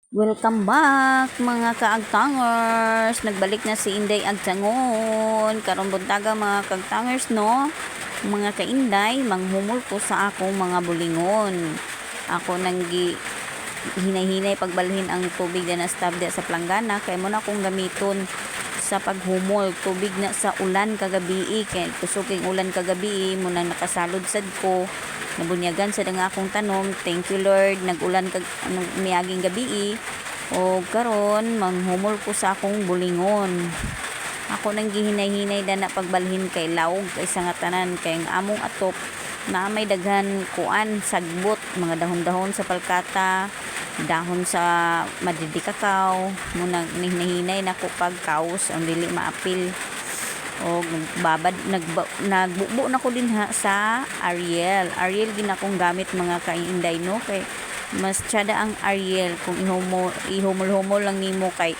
Welcome back mga kaagtangers. Nagbalik na si Inday Agtangon. Karon buntaga mga kaagtangers no. Mga kainday, manghumol ko sa akong mga bulingon. Ako nang hinay-hinay pagbalhin ang tubig na nastab sa planggana kay mo na akong gamiton sa paghumol. Tubig na sa ulan kagabi kay kusuking ulan kagabi mo nang nakasalod sad ko. Nabunyagan sa nga akong tanom. Thank you Lord, nagulan kag miaging gabi o karon manghumol ko sa akong bulingon. Ako nang gihinay-hinay na pagbalhin kay lawog kay sa nga tanan kay ang among atop na may daghan kuan sagbot, mga dahon-dahon sa palkata, dahon sa madidikakaw mo nang hinay-hinay na ko pagkaos ang dili maapil o nagbubo na ko din ha sa Ariel ginakong gamit mga kainday no kay mas tsada ang Ariel kung ihumol-humol lang nimo kay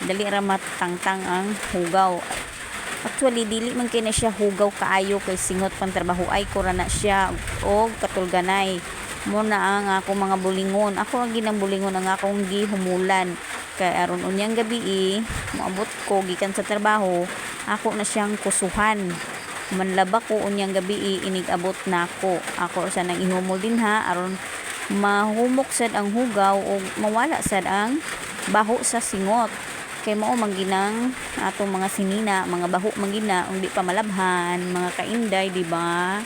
dali ra matangtang ang hugaw. Actually dili man kay na siya hugaw kaayo kay singot pang trabaho ay kura na siya og katulganay mo na ang ako mga bulingon. Ako ang ginang bulingon ang akong gihumulan kay aron unyang gabi moabot ko gikan sa trabaho ako na siyang kusuhan. Manlaba ko unyang gabi inigabot na ako sa nang ihumol din ha aron mahumok sad ang hugaw o mawala sad ang baho sa singot. Kay mao mangginang atong mga sinina, mga baho mangina ung di pa malabhan, mga kainday, di ba?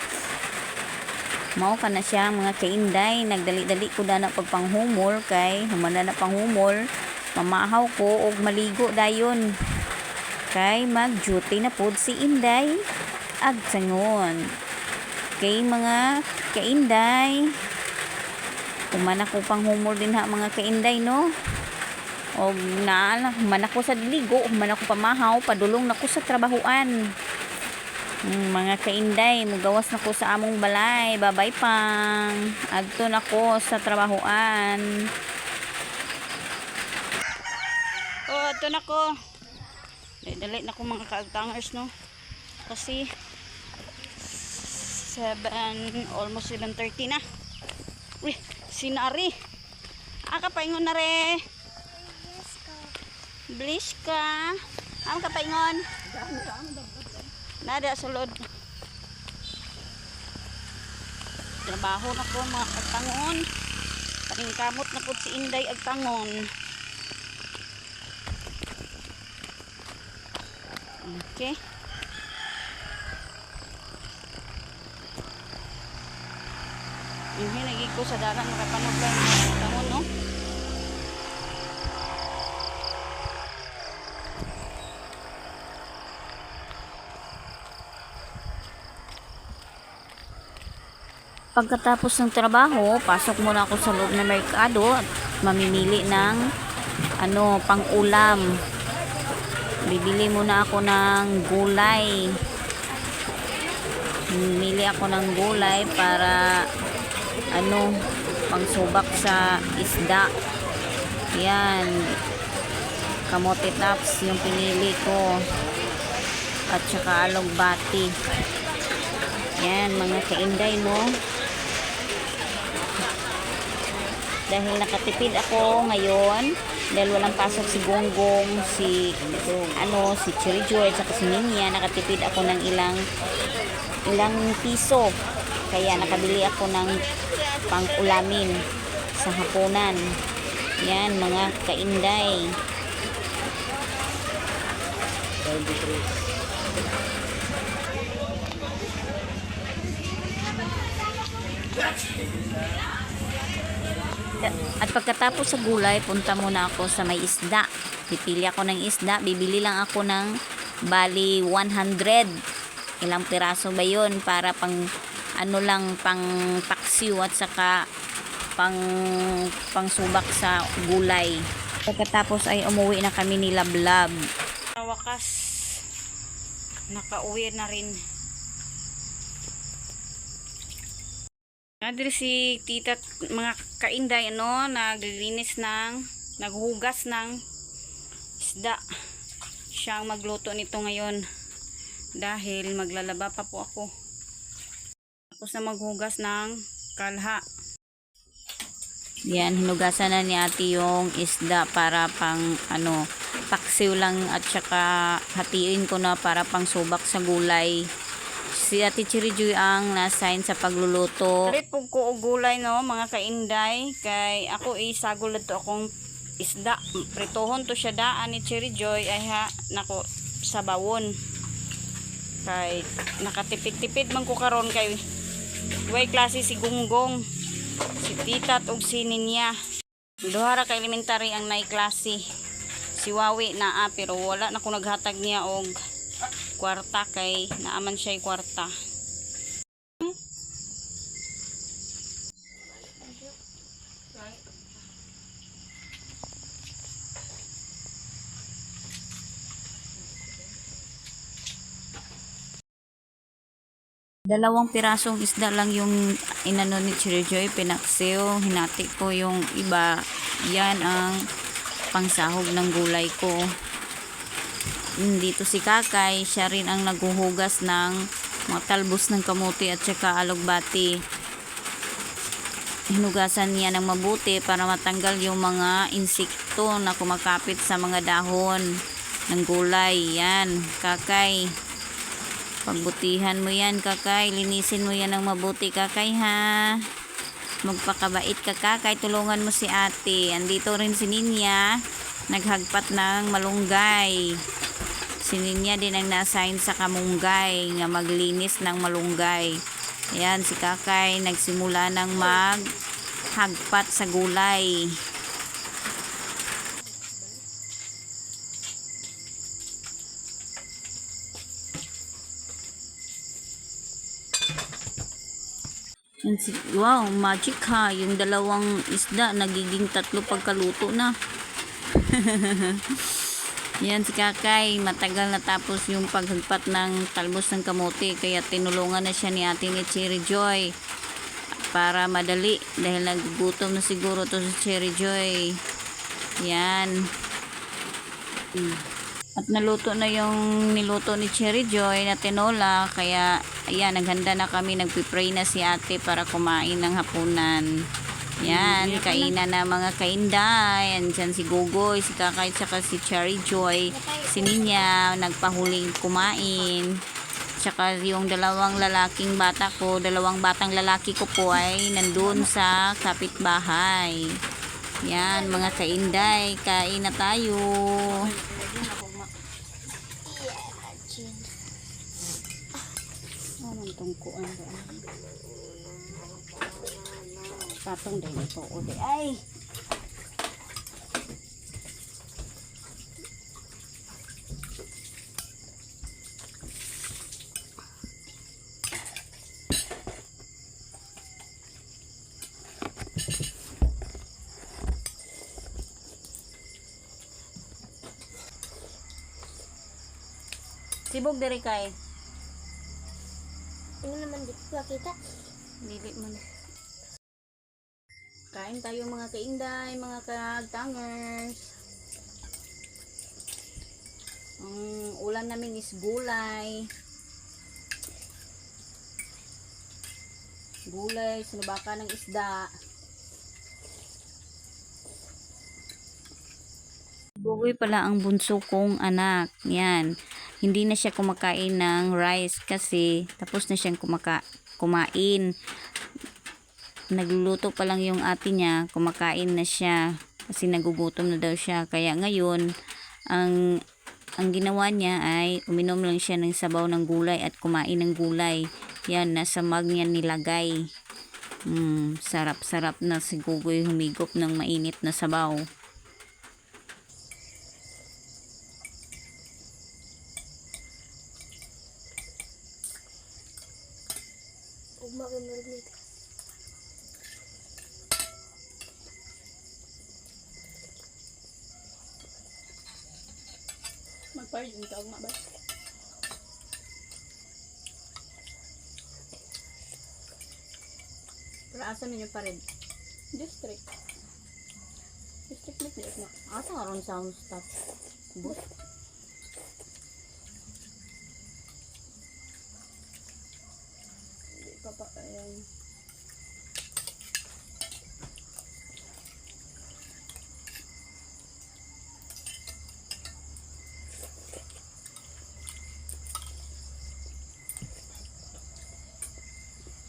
Mao kana siya mga kainday, nagdali-dali ko na pagpanghumol kay humana na panghumol, mamahaw ko og maligo dayon. Kay mag-duty na pod si Inday Agtangon. Kay mga kainday, humana ko panghumol din ha mga kainday no. Og humana ko sa ligo, humana ko pamahaw, padulong na ko sa trabahuan. Mga kainday, mugawas na ko sa among balay, babay pang. Adto na ko sa trabahuan. Adto na ko. Dali na ko mga kaagtangers no. Kasi 7, almost 7:30 na. Uy, sinari. Kapaingon na re. Blish ka. Kapaingon. Nada sulod. Trabaho na ko mga Agtangon. Paningkamot na po si Inday Agtangon. Okay. Yung hinagi ko sa dalan makapanog lang mga Agtangon no. Pagkatapos ng trabaho, pasok muna ako sa loob ng merkado at mamimili ng pang-ulam. Bibili muna ako ng gulay. Bibili ako ng gulay para pangsubak sa isda. Yan. Kamote tops yung pinili ko. At saka alugbati. Yan mga kainday no. Dahil nakatipid ako ngayon dahil walang pasok si Gonggong, si Cherry George at si Ninya, nakatipid ako ng ilang piso. Kaya nakabili ako ng pang-ulamin sa hapunan. Yan mga kainday. At pagkatapos sa gulay, punta muna ako sa may isda. Pipili ako ng isda. Bibili lang ako ng bali 100. Ilang piraso ba yun? Para pang pang paksiw at saka pang subak sa gulay. Pagkatapos ay umuwi na kami ni Lablab. Sa wakas, nakauwi na rin. Nadiri si tita mga kainday naglilinis naghugas ng isda. Siyang magluto nito ngayon dahil maglalaba pa po ako. Tapos na maghugas ng kalha. Yan, hinugasan na ni ate yung isda para pang ano, paksiw lang at saka hatiin ko na para pang subak sa gulay. Si ate Chirijoy ang nasign sa pagluluto. Ulit po ko og gulay no, mga kainday. Kay ako isagol na to akong isda. Pritohon to siya daan ni Chirijoy ay ha, nako sa bawon. Kay nakatipid-tipid man ko karon kay way klase si Gunggong, si Titat ug si Ninya. Duha ra ka elementary ang nay klase. Si Wawi naa pero wala na ko naghatag niya og kwarta kay naaman siya kwarta. Dalawang pirasong isda lang yung inano ni Chirijoy, pinaksiw, hinati ko yung iba. Yan ang pangsahog ng gulay ko. Dito si Kakay, siya rin ang naghuhugas ng mga talbos ng kamuti at saka alugbati. Hinugasan niya ng mabuti para matanggal yung mga insekto na kumakapit sa mga dahon ng gulay. Yan, Kakay. Pagbutihan mo yan, Kakay. Linisin mo yan ng mabuti, Kakay, ha. Magpakabait ka, Kakay. Tulungan mo si ate. Andito rin si Ninya. Naghagpat ng malunggay. Si Ninya din ang na-assign sa kamunggay nga maglinis ng malunggay. Ayan, si Kakay nagsimula ng maghagpat sa gulay. Wow, magic ha. Yung dalawang isda nagiging 3 pagkaluto na. Yan si Kakay, matagal na tapos yung paghagpat ng talbos ng kamote kaya tinulungan na siya ni ate ni Chirijoy para madali dahil nagugutom na siguro to si Chirijoy. Yan. At naluto na yung niluto ni Chirijoy na tinola kaya ayan, naghanda na kami, nagpipray na si ate para kumain ng hapunan. Yan, kainan na mga kainday. Andyan si Gogoy, si Kakay, saka si Chirijoy. Si Ninya, nagpahuling kumain. Tsaka yung dalawang lalaking bata ko, dalawang batang lalaki ko po ay nandun sa kapitbahay. Yan, mga kainday, kain na tayo. Anong tungkuan ba? Patong din ito. Ode. Ay! Sibog diri kay. Ano naman dito kita? Dili man. Kain tayo mga kainday, mga kagtangers. Ang ulam namin is gulay. Gulay, sinubaka ng isda. Bugoy pala ang bunso kong anak. Yan. Hindi na siya kumakain ng rice kasi tapos na siyang kumain. Nagluluto pa lang yung ate niya, kumakain na siya kasi nagugutom na daw siya. Kaya ngayon, ang ginawa niya ay uminom lang siya ng sabaw ng gulay at kumain ng gulay. Yan, nasa mug niya nilagay. Sarap-sarap na si Gugoy humigop ng mainit na sabaw. Ugma ko narinig. Magparin ka ugma ba? Para asa ninyo pa rin? District. District na place na. Asa karon sound stop? Bus? Hindi pa pa ayan.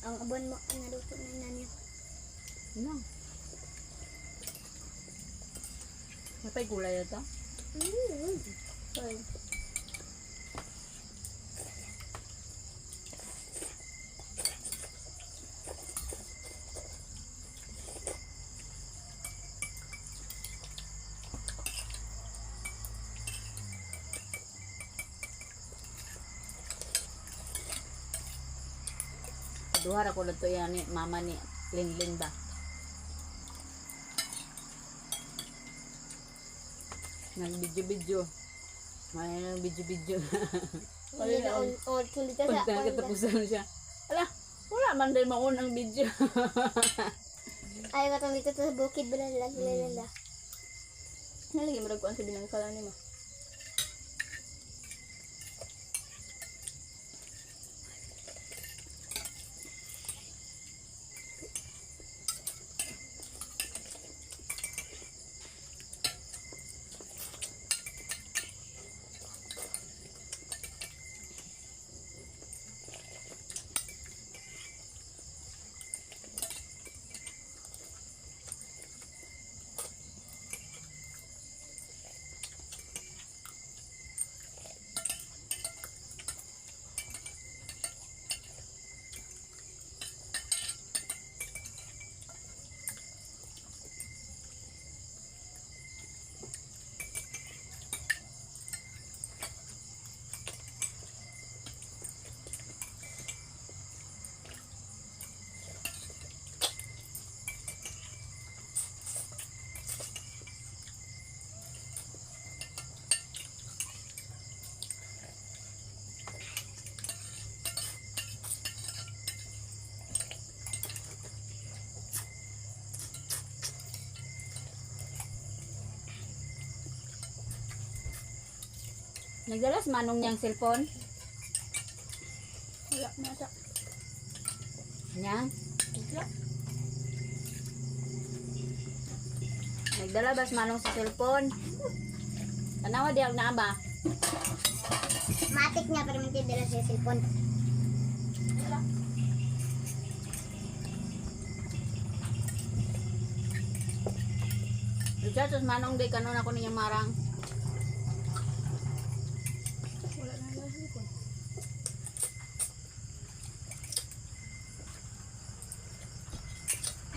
Ang abon mo ang naluto ng nanay. Ano? Napay gulay ito? Sorry. Duhar ako lang to yan ni mama ni Linglin ba? Nag-video-video. May nag-video-video. Hindi na kundi ka sa Pag katapusan siya. Ala, wala man din maunang video. ay katong dito sa bukid bala lala. Nalagi mo ragkuan sa binangkalan ni mo. Nagdalas manong niyang cellphone? Wala na sa. Niyang? Wala. Nagdala bas manong sa cellphone? Tanawa diag na ba? Matik niya pero hindi dala sa cellphone. Wala. Richard, sus manong di kanon ako niya marang. Wala na lang hipon.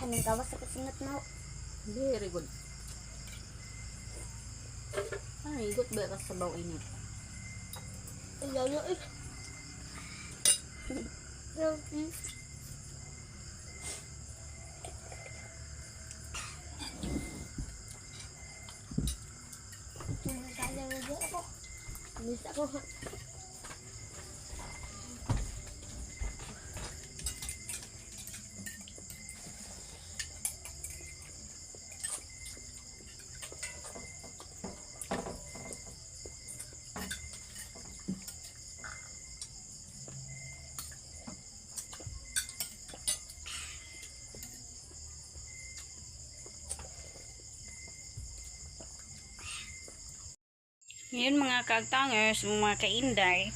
Anong kawas sa kasingot mo? Very good. Ay, good ba ka sabaw init? Ay lalo eh. Pero sayang na dyan ako. Miss ako. Ngayon mga kaagtangers, mga kainday,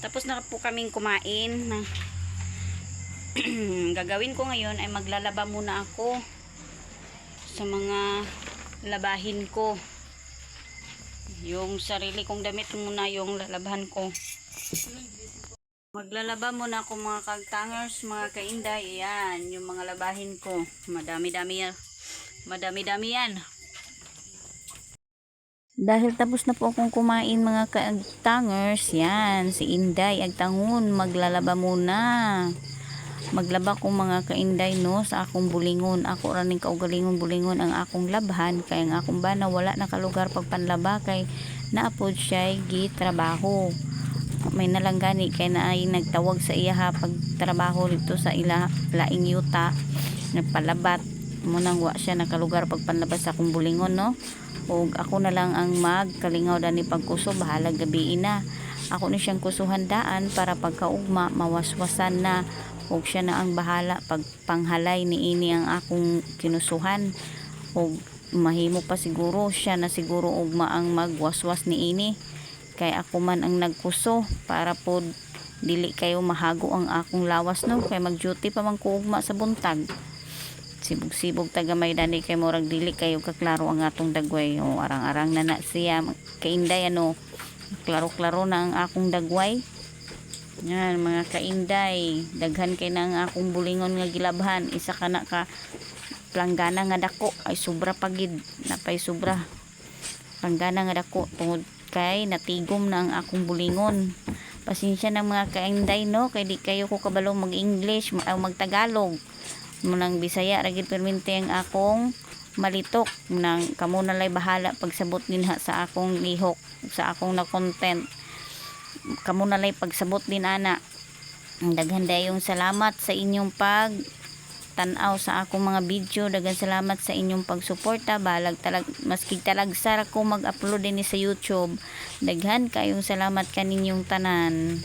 tapos na po kaming kumain. Gagawin ko ngayon ay maglalaba muna ako sa mga labahin ko. Yung sarili kong damit muna yung lalabahan ko. Maglalaba muna ako mga kaagtangers, mga kainday. Ayan, yung mga labahin ko. Madami-dami yan. Madami-dami yan. Dahil tapos na po akong kumain mga kaagtangers, yan, si Inday agtangon, maglalaba muna. Maglaba ko mga kainday no, sa akong bulingon. Ako raning kaugalingon bulingon ang akong labhan, kay ang akong bana wala na kalugar pagpanlaba, kay naapod siya gitrabaho. May nalanggani kay na ay nagtawag sa iya ha pagtrabaho dito sa ila laing yuta, nagpalabat mo nang wa siya nakalugar pagpanlaba sa akong bulingon no. Og ako na lang ang magkalingaw dani pagkuso, bahala gabiin na. Ako ni siyang kusuhan daan para pagkaugma mawaswasan na, og siya na ang bahala pagpanghalay ni ini ang akong kinusuhan. Og mahimo pa siguro siya na siguro ugma ang magwaswas ni ini, kay ako man ang nagkuso para pod dili kayo mahago ang akong lawas no, kay mag-duty pa man ko ugma sa buntag. Sibog-sibog tagamay dani kay murag dili kayo kaklaro ang atong dagway. O arang-arang na siya kainday ano, klaro-klaro na ang akong dagway. Yan mga kainday, daghan kay na ang akong bulingon nga gilabhan. Isa ka na ka planggana nga dako ay sobra pagid, napay sobra planggana nga dako tungod kay natigom na ang akong bulingon. Pasensya na mga kainday no, kay di kayo ko kabalo mag-English o mag-Tagalog. Munang Bisaya ragid permente ang akong malitok nang kamo na lay bahala pagsabot dinha sa akong lihok, sa akong na content. Kamo na lay pagsabot din ana. Daghan dayong salamat sa inyong pag tan-aw sa akong mga video. Daghan salamat sa inyong pagsuporta. Balag maski talagsar ko mag-upload din sa YouTube. Daghan kayong salamat kaninyong tanan.